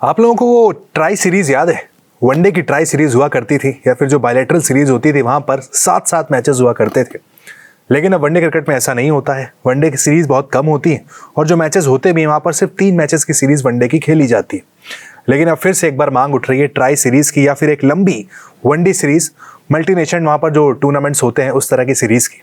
आप लोगों को वो ट्राई सीरीज याद है? वनडे की ट्राई सीरीज हुआ करती थी या फिर जो बायलैटरल सीरीज होती थी वहां पर 7-7 मैचेस हुआ करते थे। लेकिन अब वनडे क्रिकेट में ऐसा नहीं होता है। वनडे की सीरीज बहुत कम होती है और जो मैचेस होते भी हैं वहां पर सिर्फ 3 मैचेस की सीरीज वनडे की खेली जाती है। लेकिन अब फिर से एक बार मांग उठ रही है ट्राई सीरीज की या फिर एक लंबी वनडे सीरीज, मल्टीनेशनल वहां पर जो टूर्नामेंट्स होते हैं उस तरह की सीरीज की।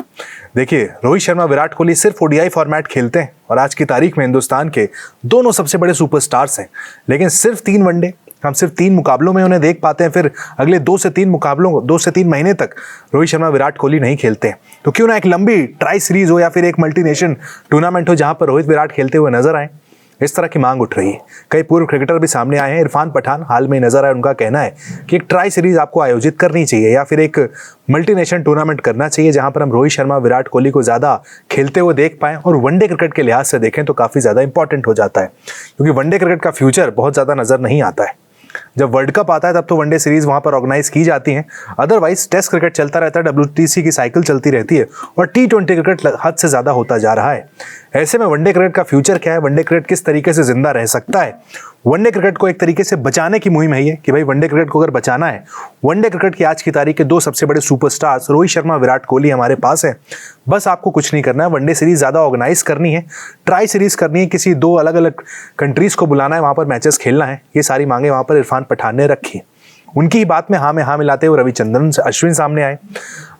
देखिए, रोहित शर्मा विराट कोहली सिर्फ ओडीआई फॉर्मेट खेलते हैं और आज की तारीख में हिंदुस्तान के दोनों सबसे बड़े सुपरस्टार्स हैं। लेकिन सिर्फ 3 वनडे, हम सिर्फ 3 मुकाबलों में उन्हें देख पाते हैं। फिर अगले 2 से 3 महीने तक रोहित शर्मा विराट कोहली नहीं खेलते हैं। तो क्यों ना एक लंबी ट्राई सीरीज हो या फिर एक मल्टीनेशनल टूर्नामेंट हो जहां पर रोहित विराट खेलते हुए नजर आए। इस तरह की मांग उठ रही है। कई पूर्व क्रिकेटर भी सामने आए हैं। इरफान पठान हाल में नजर आए, उनका कहना है कि एक ट्राई सीरीज आपको आयोजित करनी चाहिए या फिर एक मल्टीनेशनल टूर्नामेंट करना चाहिए जहां पर हम रोहित शर्मा विराट कोहली को ज्यादा खेलते हुए देख पाएं और वनडे क्रिकेट के लिहाज से देखें तो काफी ज्यादा इंपॉर्टेंट हो जाता है, क्योंकि वनडे क्रिकेट का फ्यूचर बहुत ज्यादा नजर नहीं आता है। जब वर्ल्ड कप आता है तब तो वनडे सीरीज वहां पर ऑर्गेनाइज की जाती हैं। अदरवाइज टेस्ट क्रिकेट चलता रहता है, WTC की साइकिल चलती रहती है और T20 क्रिकेट हद से ज्यादा होता जा रहा है। ऐसे में वनडे क्रिकेट का फ्यूचर क्या है? वनडे क्रिकेट किस तरीके से जिंदा रह सकता है? वनडे क्रिकेट को एक तरीके से बचाने की मुहिम है ये कि भाई वनडे क्रिकेट को अगर बचाना है, वनडे क्रिकेट की आज की तारीख के 2 सबसे बड़े सुपरस्टार्स रोहित शर्मा विराट कोहली हमारे पास है। बस आपको कुछ नहीं करना है, वनडे सीरीज ज्यादा ऑर्गेनाइज करनी है, ट्राई सीरीज करनी है, किसी 2 अलग अलग कंट्रीज को बुलाना है, वहां पर मैचेस खेलना है। ये सारी मांगे वहां पर इरफान पठान ने रखी। उनकी ही बात में हाँ मिलाते हुए रविचंद्रन अश्विन सामने आए।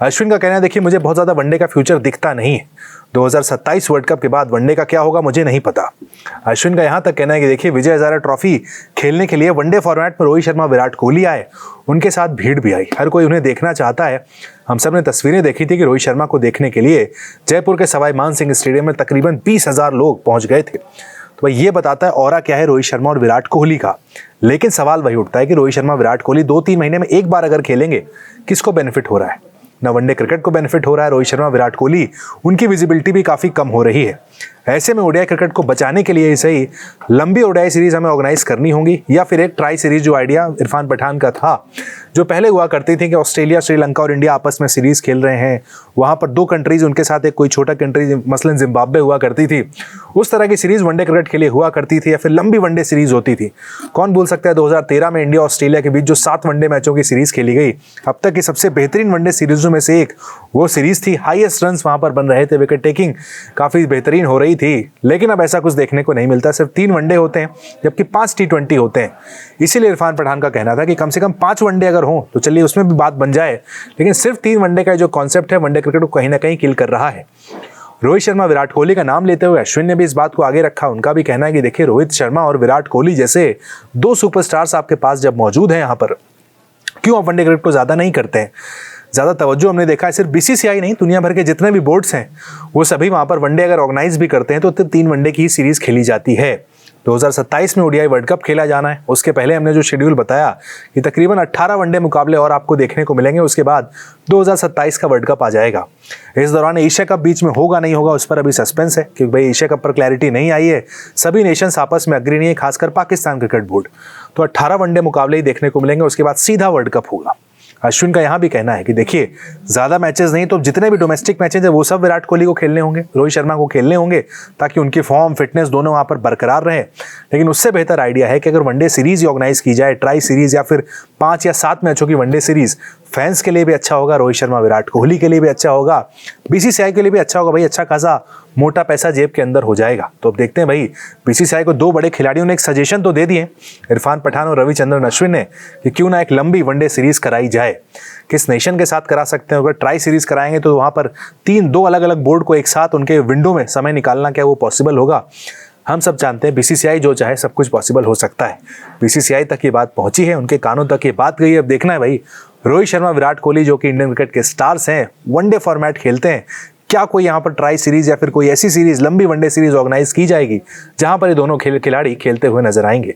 अश्विन का कहना है, देखिए मुझे बहुत ज्यादा वनडे का फ्यूचर दिखता नहीं है। 2027 वर्ल्ड कप के बाद वनडे का क्या होगा मुझे नहीं पता। अश्विन का यहां तक कहना है कि देखिए, विजय हजारे ट्रॉफी खेलने के लिए वनडे फॉर्मेट में रोहित शर्मा विराट कोहली आए, उनके साथ भीड़ भी आई, हर कोई उन्हें देखना चाहता है। हम सब ने तस्वीरें देखी थी कि रोहित शर्मा को देखने के लिए जयपुर के सवाई मान सिंह स्टेडियम में तकरीबन 20,000 लोग पहुंच गए थे। तो भाई ये बताता है ऑरा क्या है रोहित शर्मा और विराट कोहली का। लेकिन सवाल वही उठता है कि रोहित शर्मा विराट कोहली 2-3 महीने में एक बार अगर खेलेंगे, किसको बेनिफिट हो रहा है? ना वनडे क्रिकेट को बेनिफिट हो रहा है। रोहित शर्मा विराट कोहली, उनकी विजिबिलिटी भी काफी कम हो रही है। ऐसे में ओडीआई क्रिकेट को बचाने के लिए इसे ही लंबी ओडीआई सीरीज हमें ऑर्गेनाइज करनी होगी या फिर एक ट्राई सीरीज, जो आइडिया इरफान पठान का था, जो पहले हुआ करती थी कि ऑस्ट्रेलिया, श्रीलंका और इंडिया आपस में सीरीज खेल रहे हैं, वहां पर 2 कंट्रीज, उनके साथ एक कोई छोटा कंट्री मसलन जिम्बाब्वे हुआ करती थी। उस तरह की सीरीज वनडे क्रिकेट के लिए हुआ करती थी या फिर लंबी वनडे सीरीज होती थी। कौन भूल सकता है 2013 में इंडिया ऑस्ट्रेलिया के बीच जो 7 वनडे मैचों की सीरीज खेली गई, अब तक की सबसे बेहतरीन वनडे सीरीजों में से एक वो सीरीज थी। हाईएस्ट रन्स वहां पर बन रहे थे, विकेट टेकिंग काफी बेहतरीन हो रही थी। लेकिन अब ऐसा कुछ देखने को नहीं मिलता। सिर्फ 3 वनडे होते हैं जबकि 5 T20 होते हैं। इसीलिए इरफान पठान का कहना था कि कम से कम 5 वनडे अगर हो तो चलिए उसमें भी बात बन जाए, लेकिन सिर्फ 3 वनडे का जो कॉन्सेप्ट है वनडे क्रिकेट को कहीं ना कहीं किल कर रहा है। रोहित शर्मा विराट कोहली का नाम लेते हुए अश्विन ने भी इस बात को आगे रखा। उनका भी कहना है कि देखिए, रोहित शर्मा और विराट कोहली जैसे 2 सुपरस्टार्स आपके पास जब मौजूद हैं यहाँ पर, क्यों आप वनडे क्रिकेट को ज्यादा नहीं करते हैं? ज्यादा तवज्जो हमने देखा है सिर्फ BCCI नहीं, दुनिया भर के जितने भी बोर्ड्स हैं वो सभी वहां पर वनडे अगर ऑर्गेनाइज भी करते हैं तो 3 वनडे की ही सीरीज खेली जाती है। 2027 में ओडीआई वर्ल्ड कप खेला जाना है। उसके पहले हमने जो शेड्यूल बताया कि तकरीबन 18 वनडे मुकाबले और आपको देखने को मिलेंगे। उसके बाद 2027 का वर्ल्ड कप आ जाएगा। इस दौरान एशिया कप बीच में होगा नहीं होगा उस पर अभी सस्पेंस है, क्योंकि भाई एशिया कप पर क्लैरिटी नहीं आई है। सभी नेशंस आपस में अग्री नहीं है, खासकर पाकिस्तान क्रिकेट बोर्ड। तो 18 वनडे मुकाबले ही देखने को मिलेंगे, उसके बाद सीधा वर्ल्ड कप होगा। अश्विन का यहां भी कहना है कि देखिए, ज्यादा मैचेस नहीं तो जितने भी डोमेस्टिक मैचेस है वो सब विराट कोहली को खेलने होंगे, रोहित शर्मा को खेलने होंगे, ताकि उनकी फॉर्म, फिटनेस दोनों वहां पर बरकरार रहे। लेकिन उससे बेहतर आइडिया है कि अगर वनडे सीरीज ऑर्गेनाइज की जाए, ट्राई सीरीज या फिर 5 या 7 मैचों की वनडे सीरीज, फैंस के लिए भी अच्छा होगा, रोहित शर्मा विराट कोहली के लिए भी अच्छा होगा, BCCI के लिए भी अच्छा होगा। भाई अच्छा खासा मोटा पैसा जेब के अंदर हो जाएगा। तो अब देखते हैं भाई, BCCI को 2 बड़े खिलाड़ियों ने एक सजेशन तो दे दिए, इरफान पठान और रविचंद्रन अश्विन ने, कि क्यों ना एक लंबी वनडे सीरीज कराई जाए। किस नेशन के साथ करा सकते हैं? अगर ट्राई सीरीज कराएंगे तो वहां पर 2 अलग अलग बोर्ड को एक साथ उनके विंडो में समय निकालना, क्या वो पॉसिबल होगा? हम सब जानते हैं BCCI जो चाहे सब कुछ पॉसिबल हो सकता है। BCCI तक ये बात पहुंची है, उनके कानों तक ये बात गई। अब देखना है भाई, रोहित शर्मा विराट कोहली जो कि इंडियन क्रिकेट के स्टार्स हैं, वनडे फॉर्मेट खेलते हैं, क्या कोई यहाँ पर ट्राई सीरीज या फिर कोई ऐसी सीरीज, लंबी वनडे सीरीज ऑर्गेनाइज की जाएगी जहां पर ये दोनों खिलाड़ी खेलते हुए नजर आएंगे?